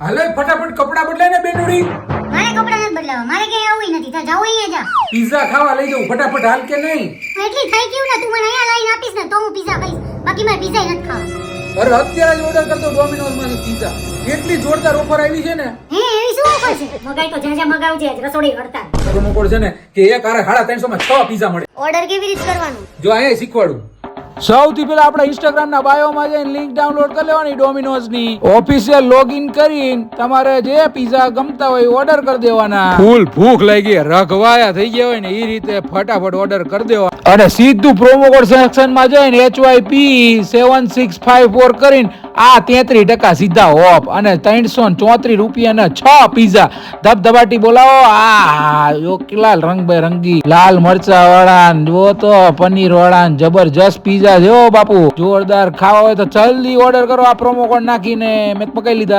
હાલે ફટાફટ કપડા બદલાય ને બેનુડી. મારે કપડા નથી બદલાવા, મારે ક્યાંય આવું નથી. ત્યાં જાવું અહીંયા જા. પિઝા ખાવા લઈ જાઉં ફટાફટ, હાલ કે નહીં? એટલી થઈ ગયું ને, તું મને અહીંયા લાવીને આપીશ ને તો હું પિઝા ખાઈશ. બાકી મારે પિઝા નથી ખાવા. અરે અત્યારે જ ઓર્ડર કરતો ડોમિનોઝ માંથી પિઝા. કેટલી જોરદાર ઓફર આવી છે ને. હે એવી શું ઓફર છે? મગાઈ તો જ્યાં મગાવજે, આજ રસોડી હડતાલ. પ્રોમો કોડ છે ને કે એક આરે 350 માં 6 પિઝા મળે. ઓર્ડર કેવી રીતે કરવાનું? જો અહીંયા શીખવાડું. સૌથી પહેલા આપણે ઇન્સ્ટાગ્રામ ના બાયોમાં જઈને લિંક ડાઉનલોડ કરી લેવાની ડોમિનોઝ ની. ઓફિશિયલ લોગિન કરીને તમારે જે પિઝા ગમતા હોય ઓર્ડર કરી દેવાના. ફૂલ ભૂખ લાગી રઘવાયા થઈ ગયા હોય ને એ રીતે ફટાફટ ઓર્ડર કરી દેવા અને સીધું પ્રોમો કોડ સેક્શન માં જઈને HYP 7654 કરીને આ 33% સીધા ઓફ અને 334 રૂપિયાના 6 પિઝા ધબધબાટી બોલાવો. આ જો કેટલા રંગબેરંગી લાલ મરચા વાળા જો તો પનીર વાળા જબરજસ્ત પિઝા જો બાપુ. જોરદાર ખાવા હોય તો જલ્દી ઓર્ડર કરો આ પ્રોમો કોડ નાખીને. મેં પકડી લીધા.